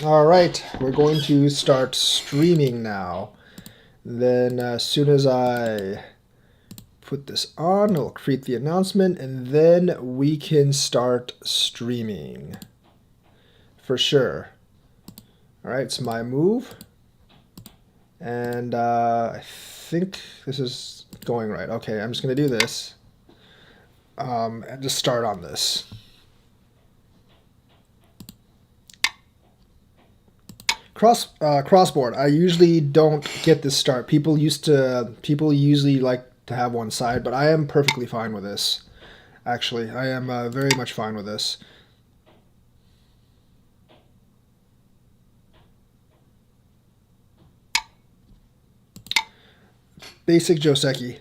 All right, we're going to start streaming now. Then as soon as I put this on, it'll create the announcement, and then we can start streaming. For sure. All right, it's my move. And I think this is going right. Okay, I'm just going to do this. And just start on this. Crossboard. I usually don't get this start. People usually like to have one side, but I am perfectly fine with this. Actually, I am very much fine with this. Basic Joseki.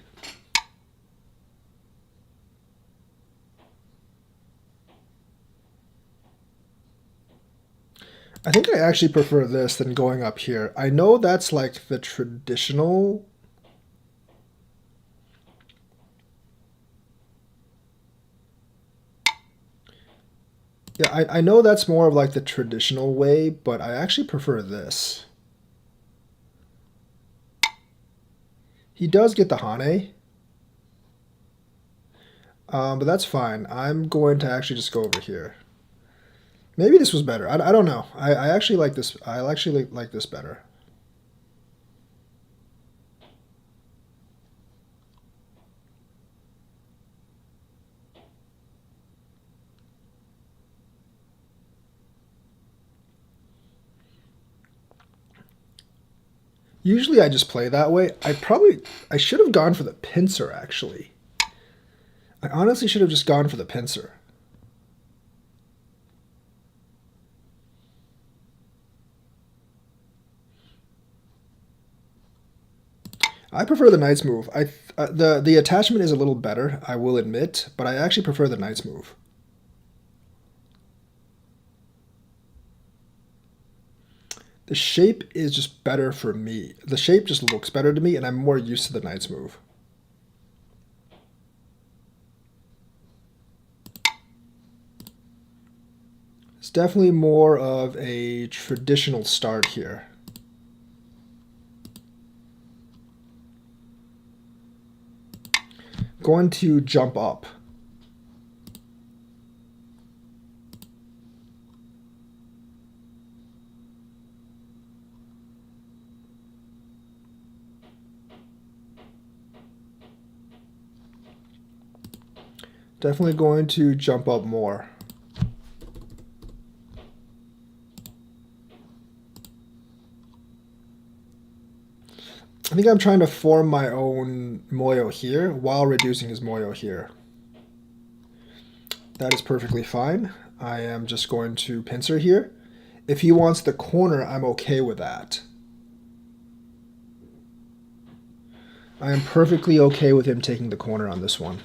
I think I actually prefer this than going up here. I know that's like the traditional. Yeah, I know that's more of like the traditional way, but I actually prefer this. He does get the Hane, but that's fine. I'm going to actually just go over here. Maybe this was better. I don't know. I actually like this. I actually like this better. Usually I just play that way. I should have gone for the pincer actually. I honestly should have just gone for the pincer. I prefer the knight's move. The attachment is a little better, I will admit, but I actually prefer the knight's move. The shape is just better for me. The shape just looks better to me, and I'm more used to the knight's move. It's definitely more of a traditional start here. Going to jump up. Definitely going to jump up more. I think I'm trying to form my own moyo here while reducing his moyo here. That is perfectly fine. I am just going to pincer here. If he wants the corner, I'm okay with that. I am perfectly okay with him taking the corner on this one.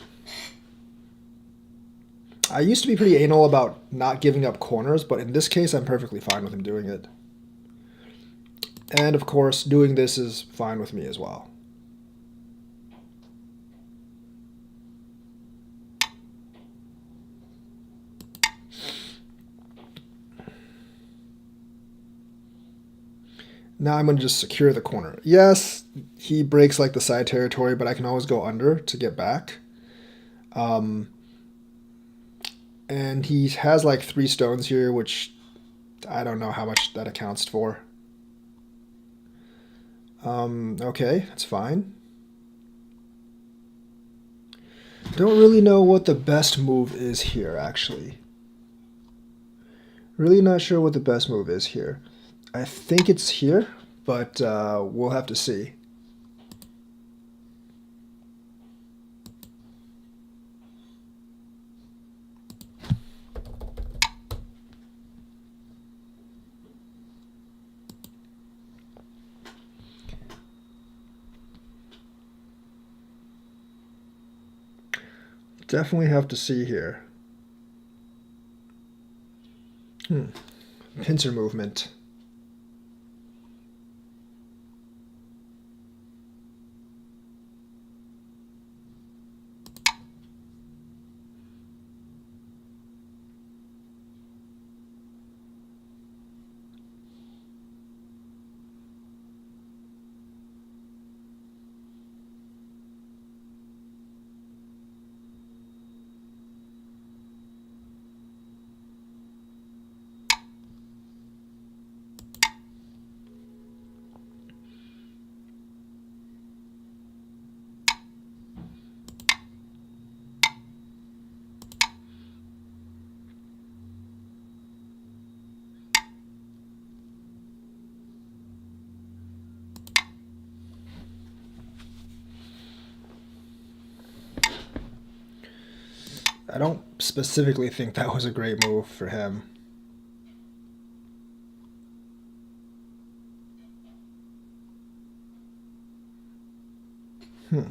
I used to be pretty anal about not giving up corners, but in this case, I'm perfectly fine with him doing it. And of course, doing this is fine with me as well. Now I'm going to just secure the corner. Yes, he breaks like the side territory, but I can always go under to get back. And he has like 3 stones here, which I don't know how much that accounts for. Okay, that's fine. Don't really know what the best move is here, actually. Really not sure what the best move is here. I think it's here, but we'll have to see. Definitely have to see here. Pincer movement. I don't specifically think that was a great move for him. But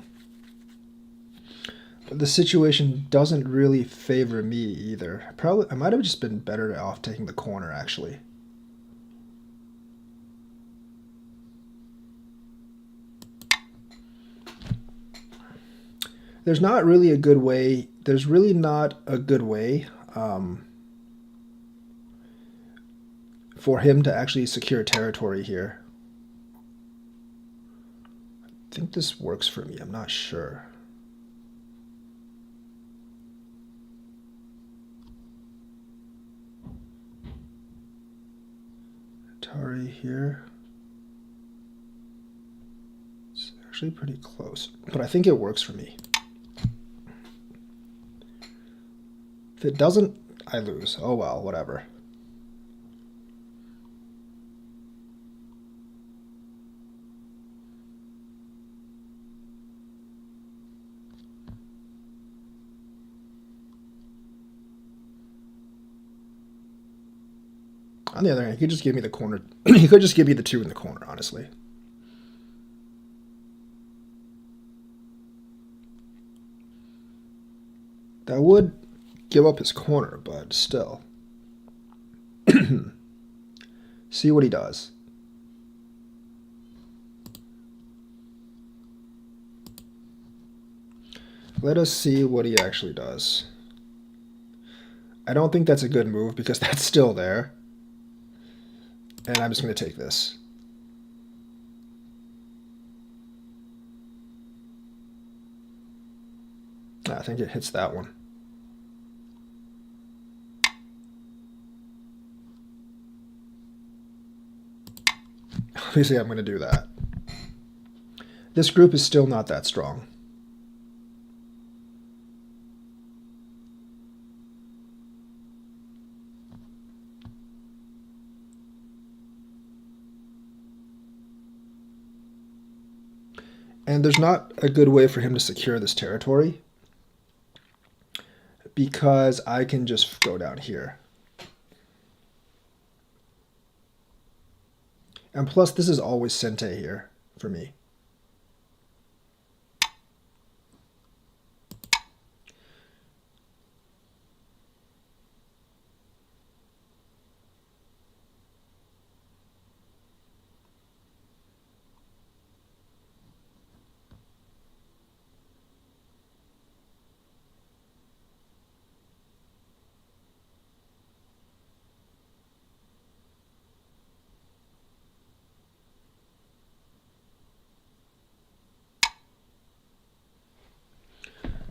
the situation doesn't really favor me either. I might have just been better off taking the corner, actually. There's not really a good way. There's really not a good way for him to actually secure territory here. I think this works for me. I'm not sure. Atari here. It's actually pretty close, but I think it works for me. If it doesn't, I lose. Oh well, whatever. On the other hand, he could just give me the corner. He could just give me the 2 in the corner, honestly. That would give up his corner, but still. See what he does. Let us see what he actually does. I don't think that's a good move because that's still there. And I'm just going to take this. I think it hits that one. Obviously, I'm going to do that. This group is still not that strong. And there's not a good way for him to secure this territory because I can just go down here. And plus, this is always Sente here for me.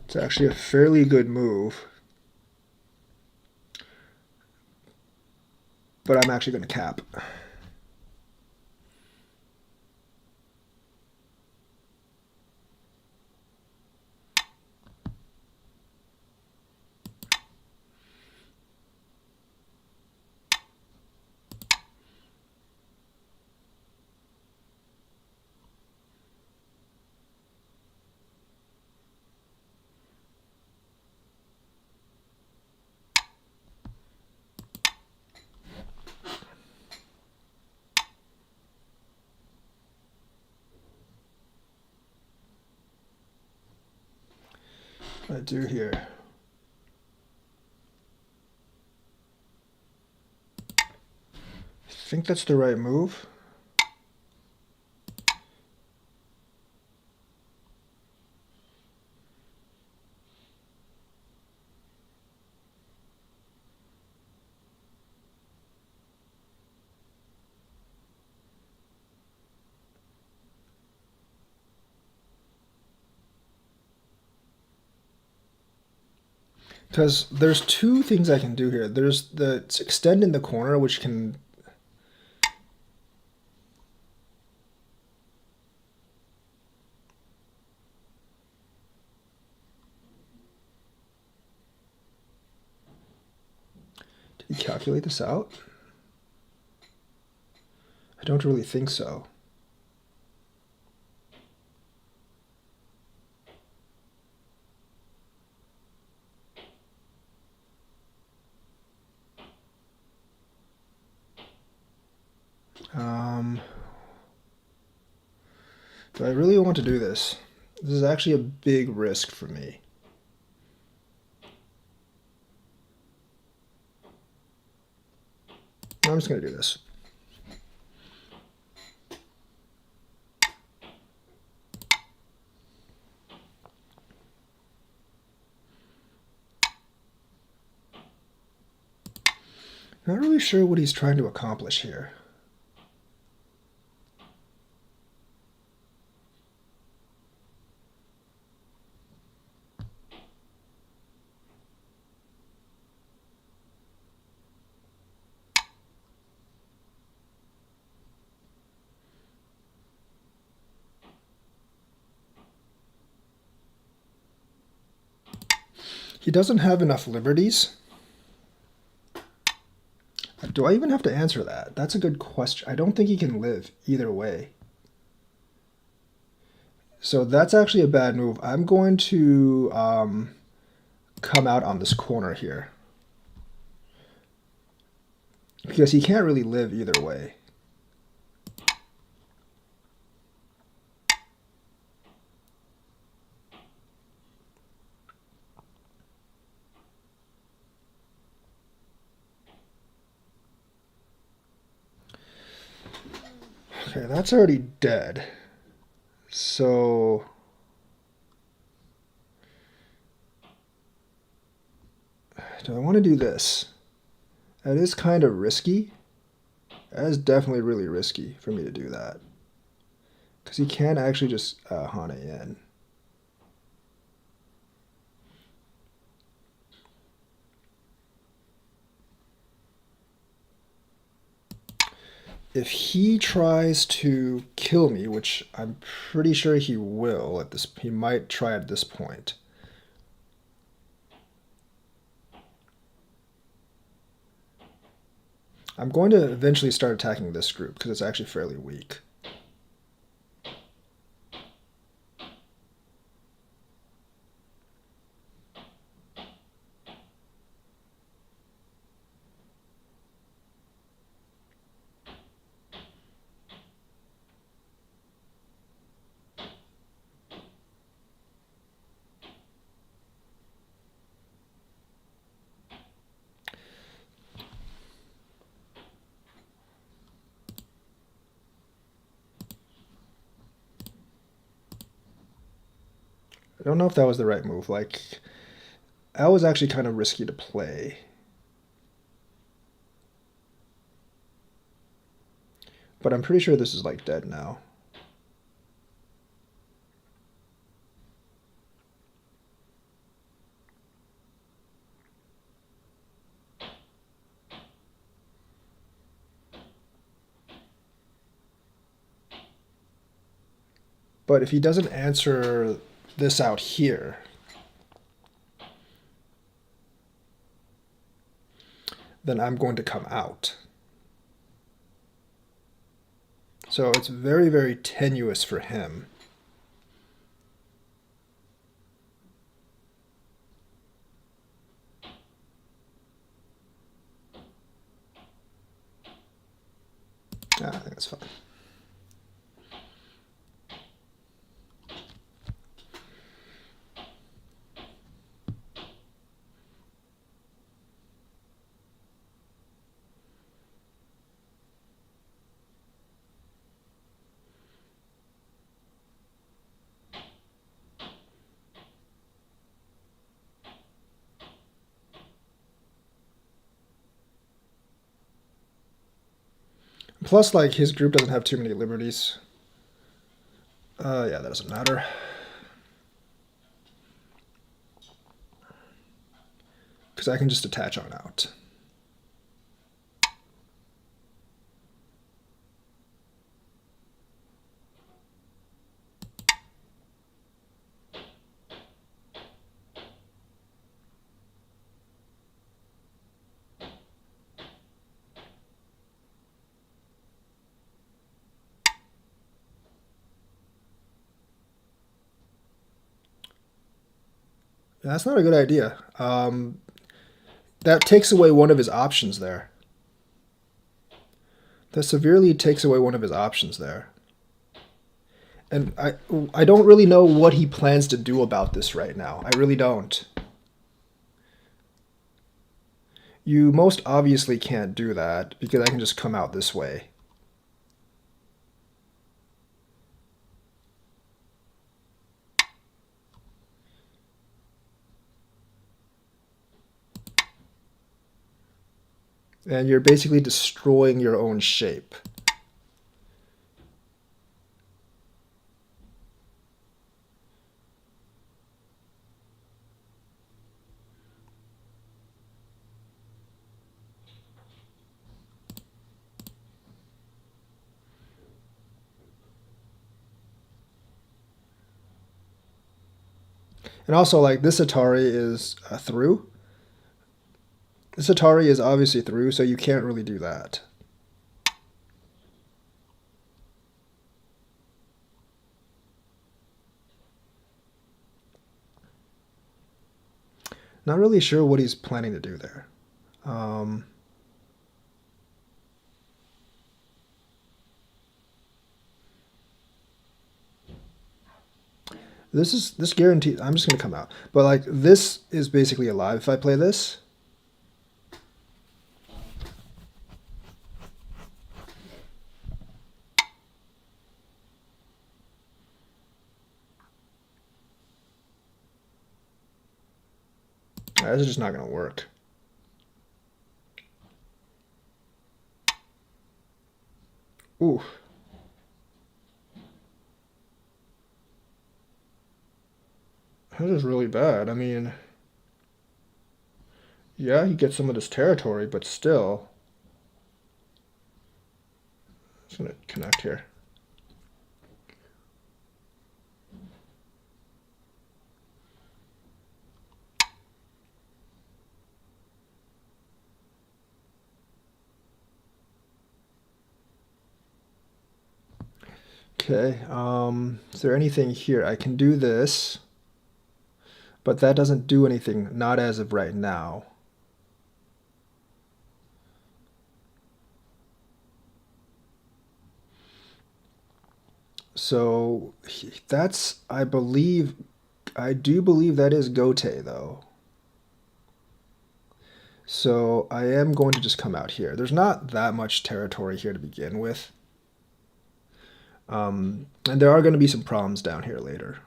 It's actually a fairly good move. But I'm actually going to cap. What I do here. I think that's the right move. Because there's 2 things I can do here. There's the extend in the corner, which can... Did he calculate this out? I don't really think so. Do I really want to do this? This is actually a big risk for me. I'm just going to do this. Not really sure what he's trying to accomplish here. He doesn't have enough liberties. Do I even have to answer that? That's a good question. I don't think he can live either way. So that's actually a bad move. I'm going to come out on this corner here. Because he can't really live either way. Okay, that's already dead. So do I want to do this? That is kind of risky. That is definitely really risky for me to do that. Because he can actually just Hana in. If he tries to kill me, which I'm pretty sure he will at this, he might try at this point. I'm going to eventually start attacking this group because it's actually fairly weak. I don't know if that was the right move. Like, that was actually kind of risky to play. But I'm pretty sure this is like dead now. But if he doesn't answer this out here, then I'm going to come out. So it's very, very tenuous for him. I think that's fine. Plus, like, his group doesn't have too many liberties. Yeah, that doesn't matter. Because I can just attach on out. That's not a good idea. That takes away one of his options there. That severely takes away one of his options there. And I don't really know what he plans to do about this right now. I really don't. You most obviously can't do that because I can just come out this way. And you're basically destroying your own shape. And also, like, this Atari is through. This Atari is obviously through, so you can't really do that. Not really sure what he's planning to do there. This guarantees I'm just gonna come out. But like this is basically alive if I play this. This is just not gonna work. Ooh. That is really bad. I mean, yeah, he gets some of this territory, but still. I'm just gonna connect here. Okay, is there anything here? I can do this, but that doesn't do anything, not as of right now. So that's, I do believe that is Gote though. So I am going to just come out here. There's not that much territory here to begin with. And there are going to be some problems down here later.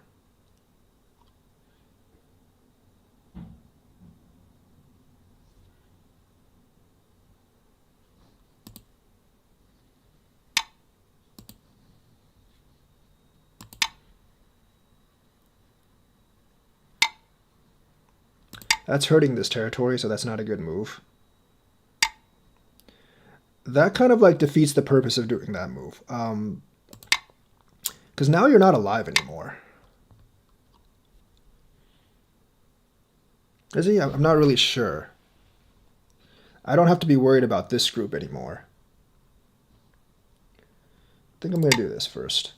That's hurting this territory, so that's not a good move. That kind of like defeats the purpose of doing that move. Because now you're not alive anymore. Is he? I'm not really sure. I don't have to be worried about this group anymore. I think I'm going to do this first.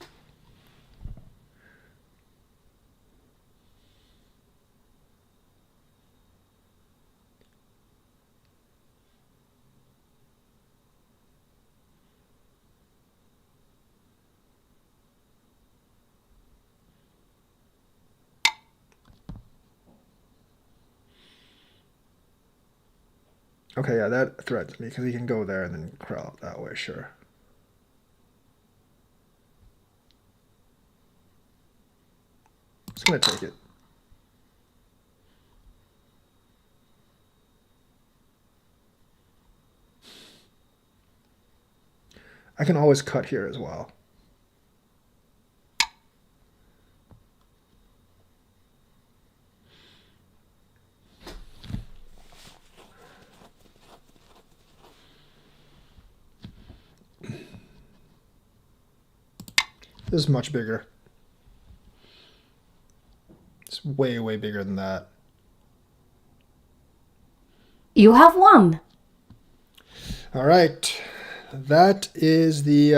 Okay, yeah, that threatens me because he can go there and then crawl out that way, sure. Just gonna take it. I can always cut here as well. This is much bigger. It's way, way bigger than that. You have won. All right. That is the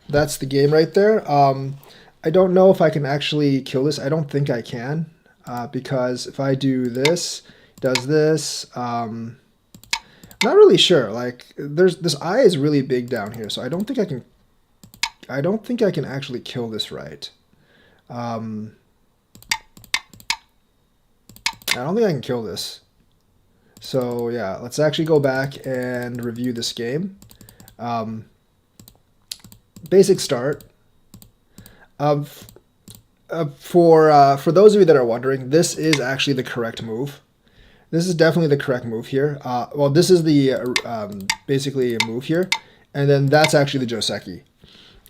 that's the game right there. I don't know if I can actually kill this. I don't think I can because if I do this, does this, Not really sure. Like, this eye is really big down here, so I don't think I can. I don't think I can actually kill this right. I don't think I can kill this. So yeah, let's actually go back and review this game. Basic start. For those of you that are wondering, this is actually the correct move. This is definitely the correct move here. Well, this is the basically a move here, and then that's actually the Joseki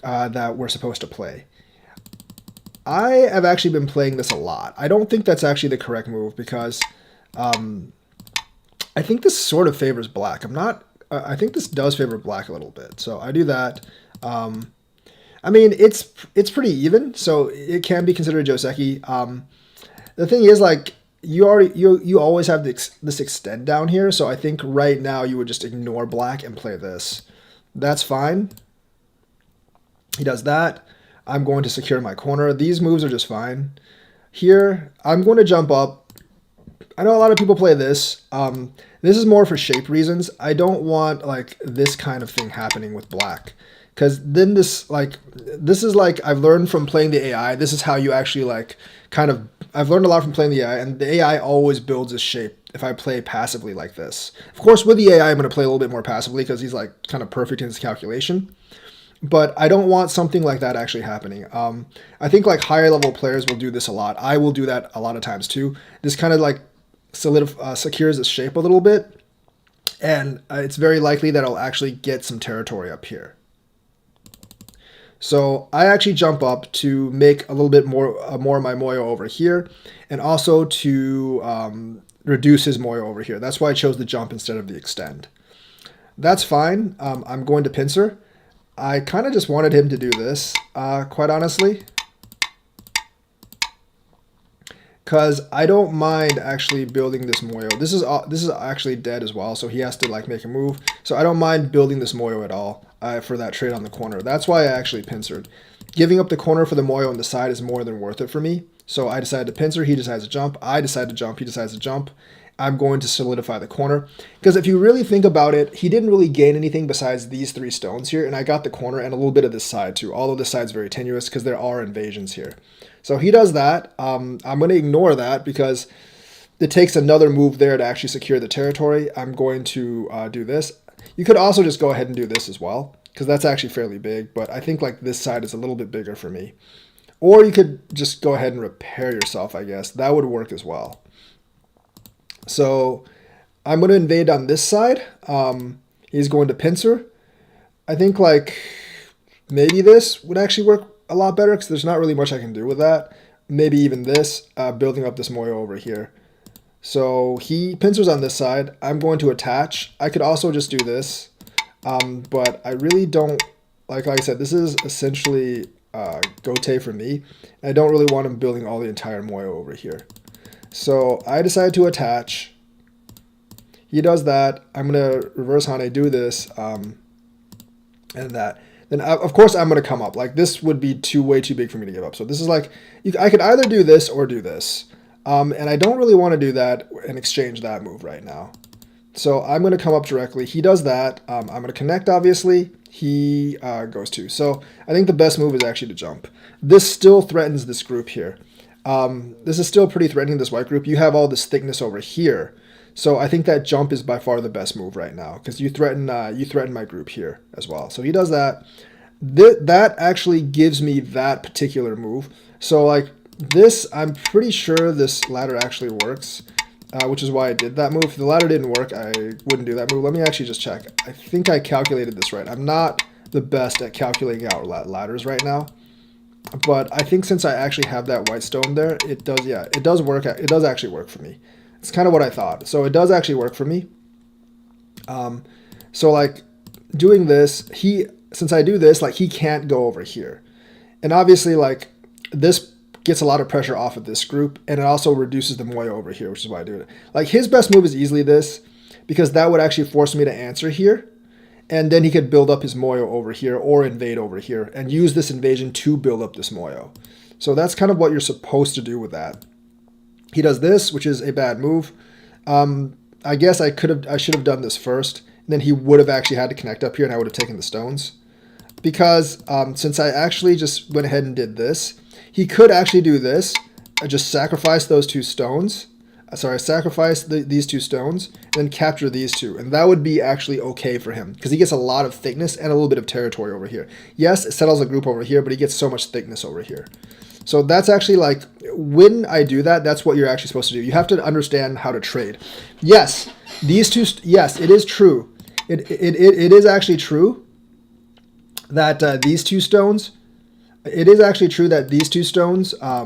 that we're supposed to play. I have actually been playing this a lot. I don't think that's actually the correct move because I think this sort of favors black. I think this does favor black a little bit. So I do that. I mean, it's pretty even, so it can be considered a Joseki. The thing is, like, you always have this extend down here, so I think right now you would just ignore black and play this. That's fine. He does that. I'm going to secure my corner. These moves are just fine. Here, I'm going to jump up. I know a lot of people play this. This is more for shape reasons. I don't want like this kind of thing happening with black. Because then this is like, I've learned from playing the AI, this is how you actually like I've learned a lot from playing the AI, and the AI always builds this shape if I play passively like this. Of course, with the AI, I'm going to play a little bit more passively because he's like kind of perfect in his calculation. But I don't want something like that actually happening. I think like higher level players will do this a lot. I will do that a lot of times too. This kind of like secures its shape a little bit, and it's very likely that I'll actually get some territory up here. So I actually jump up to make a little bit more of my Moyo over here, and also to reduce his Moyo over here. That's why I chose the jump instead of the extend. That's fine. I'm going to pincer. I kind of just wanted him to do this, quite honestly, because I don't mind actually building this Moyo. This is actually dead as well, so he has to like make a move. So I don't mind building this Moyo at all for that trade on the corner. That's why I actually pincered. Giving up the corner for the Moyo on the side is more than worth it for me. So I decided to pincer. He decides to jump. I decide to jump. He decides to jump. I'm going to solidify the corner. Because if you really think about it, he didn't really gain anything besides these 3 stones here. And I got the corner and a little bit of this side too. Although this side's very tenuous because there are invasions here. So he does that. I'm going to ignore that because it takes another move there to actually secure the territory. I'm going to do this. You could also just go ahead and do this as well, because that's actually fairly big. But I think like this side is a little bit bigger for me. Or you could just go ahead and repair yourself, I guess. That would work as well. So I'm going to invade on this side. He's going to pincer. I think like maybe this would actually work a lot better because there's not really much I can do with that. Maybe even this, building up this Moyo over here. So he pincers on this side. I'm going to attach. I could also just do this, but I really don't, like I said, this is essentially Gote for me. I don't really want him building all the entire Moyo over here. So I decided to attach. He does that. I'm going to reverse Hane, do this, and that. Then, of course, I'm going to come up. Like, this would be way too big for me to give up. So this is like, I could either do this or do this. And I don't really want to do that and exchange that move right now. So I'm going to come up directly. He does that. I'm going to connect, obviously. He goes too. So I think the best move is actually to jump. This still threatens this group here. This is still pretty threatening, this white group. You have all this thickness over here. So I think that jump is by far the best move right now because you threaten my group here as well. So he does that. That actually gives me that particular move. So like this, I'm pretty sure this ladder actually works, which is why I did that move. If the ladder didn't work, I wouldn't do that move. Let me actually just check. I think I calculated this right. I'm not the best at calculating out ladders right now. But I think since I actually have that white stone there, it does, yeah, it does work. It does actually work for me. It's kind of what I thought. So it does actually work for me. So like doing this, since I do this, like he can't go over here. And obviously like this gets a lot of pressure off of this group, and it also reduces the Moyo over here, which is why I do it. Like his best move is easily this, because that would actually force me to answer here. And then he could build up his Moyo over here or invade over here and use this invasion to build up this Moyo. So that's kind of what you're supposed to do with that. He does this, which is a bad move. I guess I should have done this first. And then he would have actually had to connect up here, and I would have taken the stones. Because since I actually just went ahead and did this, he could actually do this. Just sacrifice those two stones. Sacrifice these two stones, and then capture these two. And that would be actually okay for him, because he gets a lot of thickness and a little bit of territory over here. Yes, it settles a group over here, but he gets so much thickness over here. So that's actually like, when I do that, that's what you're actually supposed to do. You have to understand how to trade. Yes, these two, yes, it is true. It is actually true that these two stones, it is actually true that these two stones are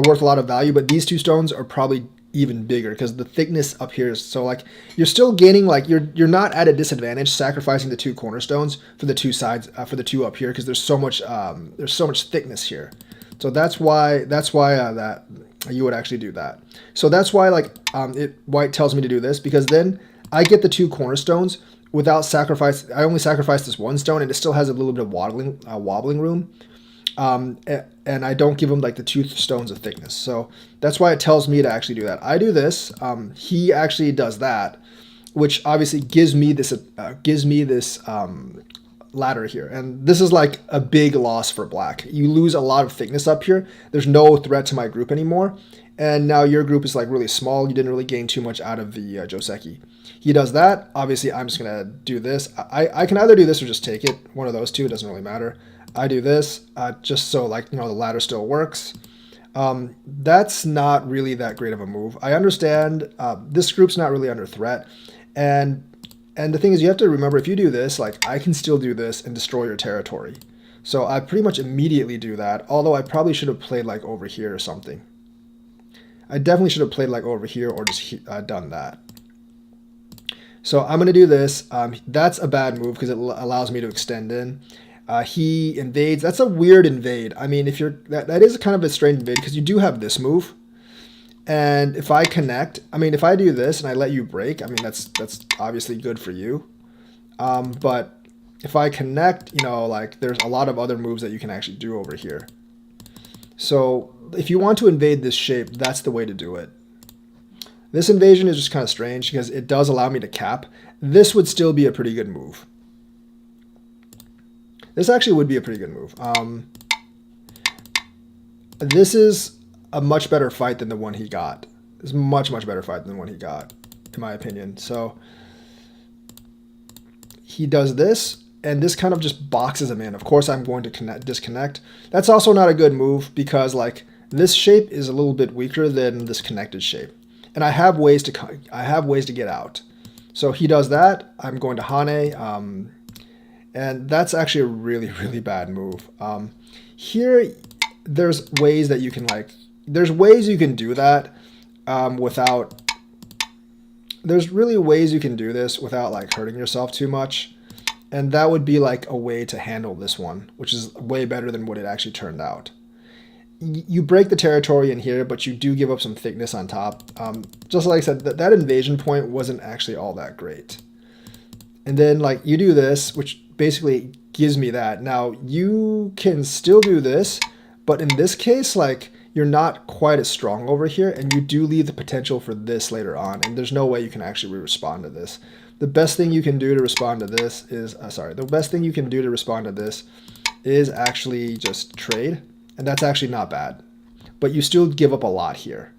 worth a lot of value, but these two stones are probably even bigger because the thickness up here is so, like, you're still gaining, like, you're not at a disadvantage sacrificing the two cornerstones for the two sides, for the two up here, because there's so much thickness here. So that's why that you would actually do that. So that's why, like, White tells me to do this, because then I get the two cornerstones without sacrifice. I only sacrifice this one stone, and it still has a little bit of wobbling room. And I don't give him like the two stones of thickness. So that's why it tells me to actually do that. I do this. He actually does that, which obviously gives me this ladder here. And this is like a big loss for black. You lose a lot of thickness up here. There's no threat to my group anymore. And now your group is like really small. You didn't really gain too much out of the Joseki. He does that. Obviously, I'm just going to do this. I can either do this or just take it. One of those two. It doesn't really matter. I do this just so, like, the ladder still works. That's not really that great of a move. I understand this group's not really under threat. And the thing is, you have to remember, if you do this, like, I can still do this and destroy your territory. So I pretty much immediately do that, although I probably should have played like over here or something. I definitely should have played like over here or just done that. So I'm going to do this. That's a bad move because it allows me to extend in. He invades. That's a weird invade. I mean, if you're that is kind of a strange invade because you do have this move. And if I connect, I mean, if I do this and I let you break, I mean, that's obviously good for you. But if I connect, like, there's a lot of other moves that you can actually do over here. So if you want to invade this shape, that's the way to do it. This invasion is just kind of strange because it does allow me to cap. This would still be a pretty good move. This actually would be a pretty good move. This is a much better fight than the one he got. It's a much, much better fight than the one he got, in my opinion. So he does this, and this kind of just boxes him in. Of course, I'm going to disconnect. That's also not a good move because, like, this shape is a little bit weaker than this connected shape. And I have ways to get out. So he does that. I'm going to Hane. And that's actually a really, really bad move. Here, there's ways that you can, like, there's ways you can do that without, there's really ways you can do this without, like, hurting yourself too much. And that would be, like, a way to handle this one, which is way better than what it actually turned out. You break the territory in here, but you do give up some thickness on top. Just like I said, that invasion point wasn't actually all that great. And then, like, you do this, which basically gives me that. Now, you can still do this, but in this case, like, you're not quite as strong over here, and you do leave the potential for this later on, and there's no way you can actually respond to this. The best thing you can do to respond to this is, actually just trade, and that's actually not bad. But you still give up a lot here.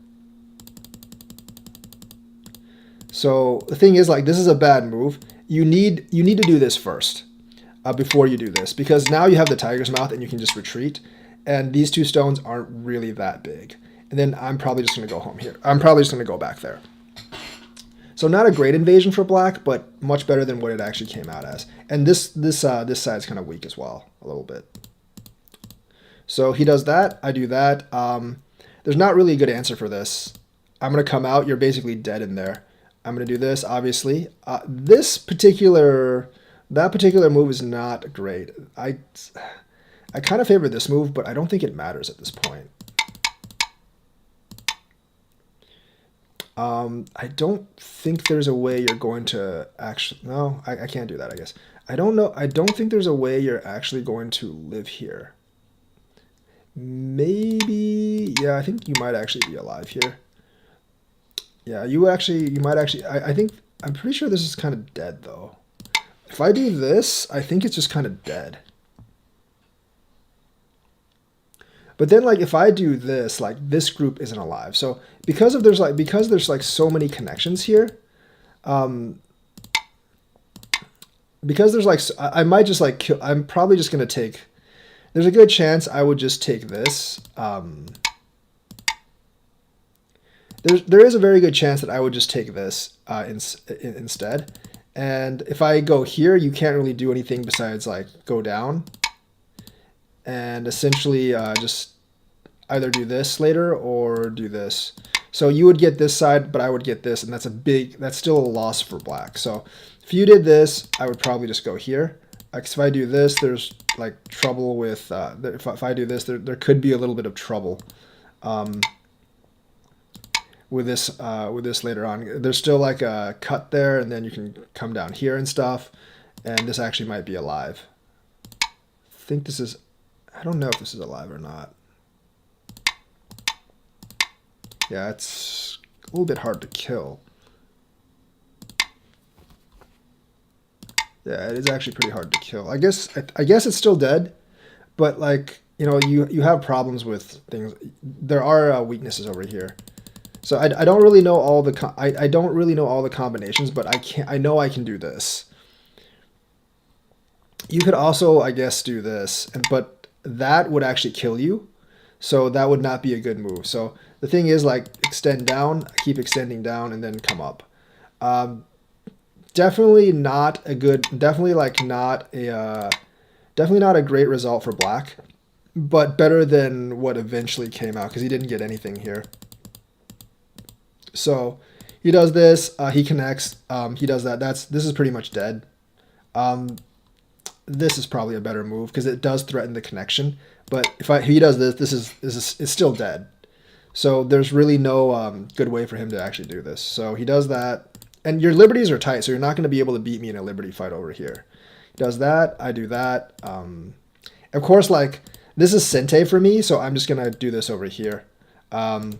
So the thing is, like, this is a bad move. You need to do this first before you do this, because now you have the tiger's mouth and you can just retreat, and these two stones aren't really that big. And then I'm probably just going to go home here. I'm probably just going to go back there. So not a great invasion for black, but much better than what it actually came out as. And this side's kind of weak as well, a little bit. So he does that. I do that. There's not really a good answer for this. I'm going to come out. You're basically dead in there. I'm going to do this, obviously. That particular move is not great. I kind of favor this move, but I don't think it matters at this point. I don't think there's a way you're going to actually... No, I can't do that, I guess. I don't know. I don't think there's a way you're actually going to live here. Maybe... Yeah, I think you might actually be alive here. Yeah, you might actually, I think, I'm pretty sure this is kind of dead though. If I do this, I think it's just kind of dead. But then like if I do this, like this group isn't alive. So because there's like so many connections here, because there's like, I might just like kill, I'm probably just going to take, there's a good chance I would just take this. There is a very good chance that I would just take this instead. And if I go here, you can't really do anything besides like go down. And essentially just either do this later or do this. So you would get this side, but I would get this, and that's still a loss for black. So if you did this, I would probably just go here. If I do this, there's like trouble with, if I do this, there could be a little bit of trouble with this later on. There's still like a cut there, and then you can come down here and stuff, and this actually might be alive. I think this is, I don't know if this is alive or not. Yeah, it's a little bit hard to kill. Yeah, it is actually pretty hard to kill. I guess it's still dead, but like, you know, you have problems with things. There are weaknesses over here. So I don't really know all the I don't really know all the combinations, but I know I can do this. You could also, I guess, do this, but that would actually kill you. So that would not be a good move. So the thing is, like, extend down, keep extending down, and then come up. Definitely not a good, definitely not a great result for black, but better than what eventually came out because he didn't get anything here. So he does this, he connects, he does that. This is pretty much dead. This is probably a better move because it does threaten the connection. But if he does this, it's still dead. So there's really no good way for him to actually do this. So he does that. And your liberties are tight, so you're not going to be able to beat me in a liberty fight over here. He does that. I do that. Of course, like, this is Sente for me, so I'm just going to do this over here. And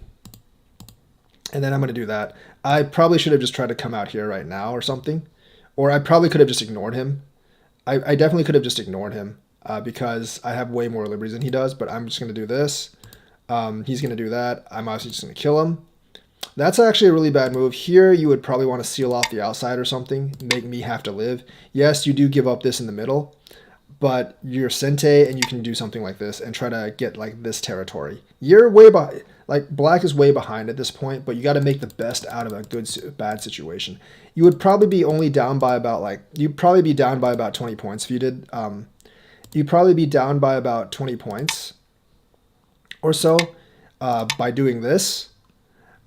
then I'm going to do that. I probably should have just tried to come out here right now or something. Or I probably could have just ignored him. I definitely could have just ignored him because I have way more liberties than he does, but I'm just going to do this. He's going to do that. I'm obviously just going to kill him. That's actually a really bad move. Here, you would probably want to seal off the outside or something, make me have to live. Yes, you do give up this in the middle, but you're Sente and you can do something like this and try to get like this territory. You're way behind. Like, black is way behind at this point, but you got to make the best out of a bad situation. You would probably be only down by about you'd probably be down by about 20 points if you did. You'd probably be down by about 20 points or so by doing this.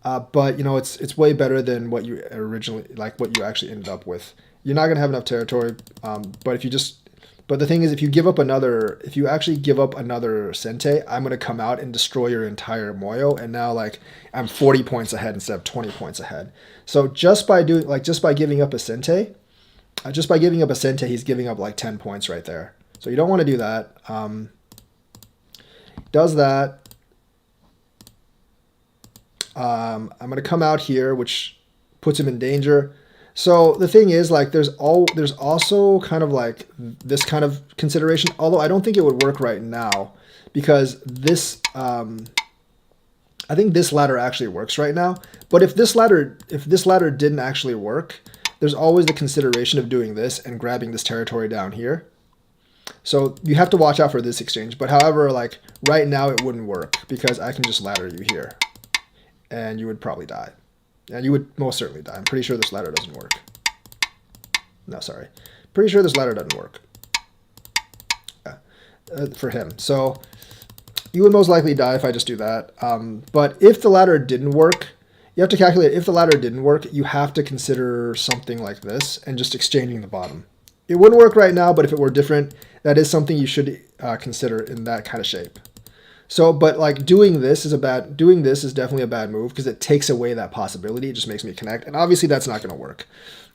But you know, it's way better than what you originally, like what you actually ended up with. You're not gonna have enough territory, but the thing is, if you actually give up another Sente, I'm gonna come out and destroy your entire Moyo, and now like I'm 40 points ahead instead of 20 points ahead. So just by giving up a Sente, he's giving up like 10 points right there. So you don't want to do that. Does that. I'm going to come out here, which puts him in danger. So the thing is, like, there's also kind of like this kind of consideration, although I don't think it would work right now because this, I think this ladder actually works right now. But if this ladder didn't actually work, there's always the consideration of doing this and grabbing this territory down here. So you have to watch out for this exchange. But however, like right now it wouldn't work because I can just ladder you here. And you would probably die. And you would most certainly die. I'm pretty sure this ladder doesn't work. No, sorry. Pretty sure this ladder doesn't work. Yeah. For him. So you would most likely die if I just do that. But if the ladder didn't work, you have to calculate if the ladder didn't work, you have to consider something like this and just exchanging the bottom. It wouldn't work right now, but if it were different, that is something you should consider in that kind of shape. So, but like doing this is definitely a bad move because it takes away that possibility. It just makes me connect. And obviously that's not going to work.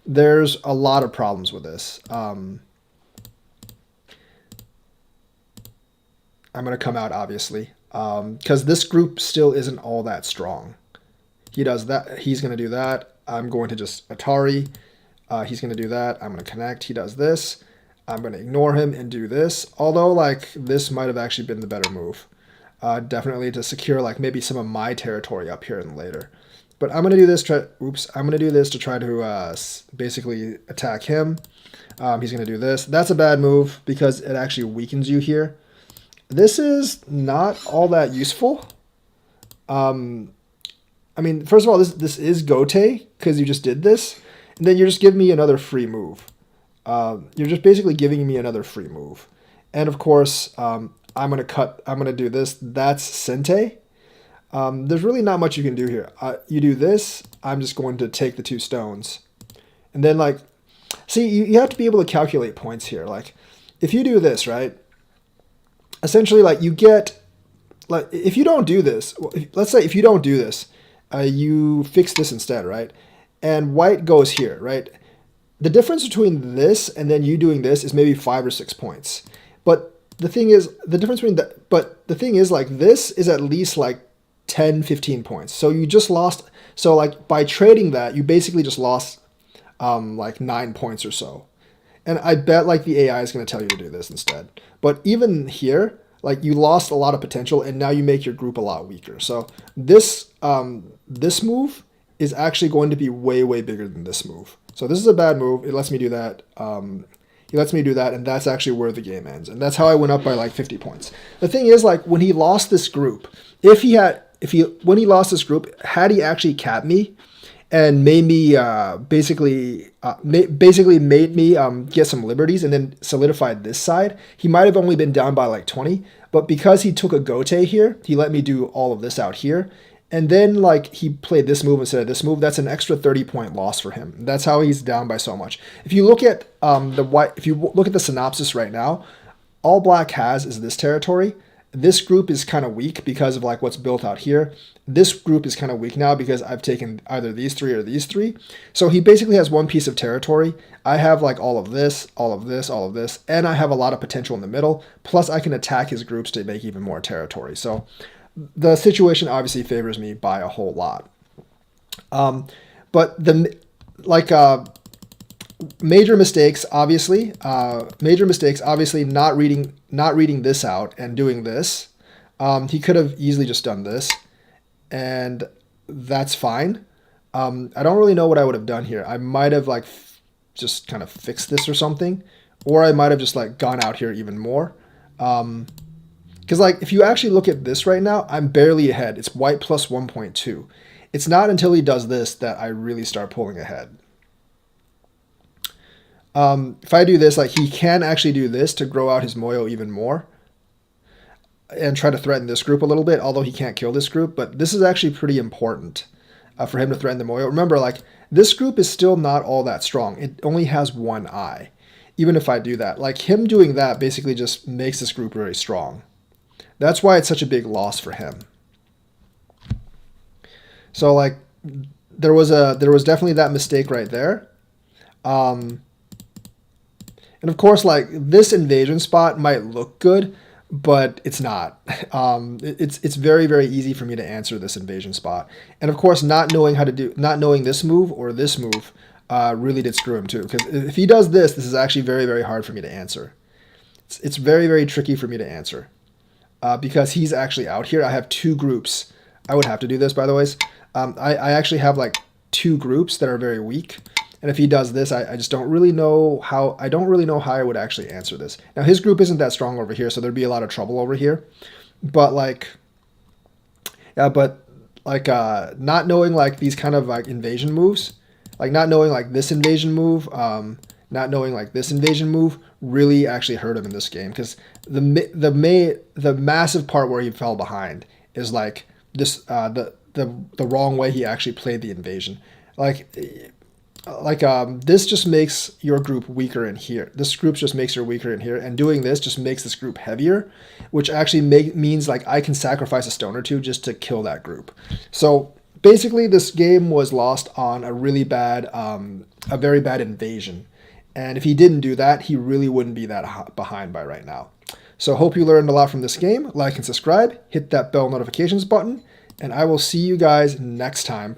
There's a lot of problems with this. I'm going to come out obviously because this group still isn't all that strong. He does that. He's going to do that. I'm going to just Atari. He's going to do that. I'm going to connect. He does this. I'm going to ignore him and do this. Although, like, this might have actually been the better move. Definitely to secure, like, maybe some of my territory up here and later. But I'm going to do this. I'm going to do this to try to basically attack him. He's going to do this. That's a bad move because it actually weakens you here. This is not all that useful. I mean, first of all, this is Gote because you just did this. And then you're just giving me another free move. You're just basically giving me another free move. And of course, I'm going to do this. That's Sente. There's really not much you can do here. You do this. I'm just going to take the 2 stones. And then, like, see, you have to be able to calculate points here. Like, if you do this, right? Essentially, like, you get, like, if you don't do this, let's say if you don't do this, you fix this instead, right? And white goes here, right? The difference between this and then you doing this is maybe 5 or 6 points. But the thing is, the thing is, like, this is at least like 10, 15 points. So you just lost, so like by trading that, you basically just lost like 9 points or so. And I bet like the AI is going to tell you to do this instead. But even here, like, you lost a lot of potential and now you make your group a lot weaker. So this, this move is actually going to be way, way bigger than this move. So this is a bad move. It lets me do that. He lets me do that, and that's actually where the game ends. And that's how I went up by like 50 points. The thing is, like, when he lost this group, when he lost this group, had he actually capped me and made me basically made me get some liberties and then solidified this side, he might have only been down by like 20. But because he took a Gote here, he let me do all of this out here. And then, like, he played this move instead of this move. That's an extra 30-point loss for him. That's how he's down by so much. If you look at the synopsis right now, all black has is this territory. This group is kind of weak because of like what's built out here. This group is kind of weak now because I've taken either these 3 or these 3. So he basically has one piece of territory. I have like all of this, all of this, all of this, and I have a lot of potential in the middle. Plus I can attack his groups to make even more territory. So the situation obviously favors me by a whole lot. But the major mistakes, obviously, not reading this out and doing this. He could have easily just done this, and that's fine. I don't really know what I would have done here. I might have like just kind of fixed this or something, or I might have just like gone out here even more. Because, like, if you actually look at this right now, I'm barely ahead. It's white plus 1.2. It's not until he does this that I really start pulling ahead. If I do this, like, he can actually do this to grow out his Moyo even more and try to threaten this group a little bit, although he can't kill this group. But this is actually pretty important for him to threaten the Moyo. Remember, like, this group is still not all that strong. It only has 1 eye, even if I do that. Like, him doing that basically just makes this group very strong. That's why it's such a big loss for him. So, like, there was definitely that mistake right there. And of course, like, this invasion spot might look good, but it's not. It's very, very easy for me to answer this invasion spot. And of course, not knowing this move or this move really did screw him too. Because if he does this, this is actually very, very hard for me to answer. It's very, very tricky for me to answer. Because he's actually out here. I have 2 groups. I would have to do this, by the way. I actually have like 2 groups that are very weak. And if he does this, I just don't really know how. I don't really know how I would actually answer this. Now his group isn't that strong over here, so there'd be a lot of trouble over here. But like, yeah, not knowing like these kind of like invasion moves, like not knowing like this invasion move, not knowing like this invasion move really actually hurt him in this game, because the massive part where he fell behind is like this the wrong way he actually played the invasion. This just makes your group weaker in here. This group just makes you weaker in here, and doing this just makes this group heavier, which actually means like I can sacrifice a stone or 2 just to kill that group. So basically, this game was lost on a really bad, a very bad invasion. And if he didn't do that, he really wouldn't be that behind by right now. So hope you learned a lot from this game. Like and subscribe, hit that bell notifications button, and I will see you guys next time.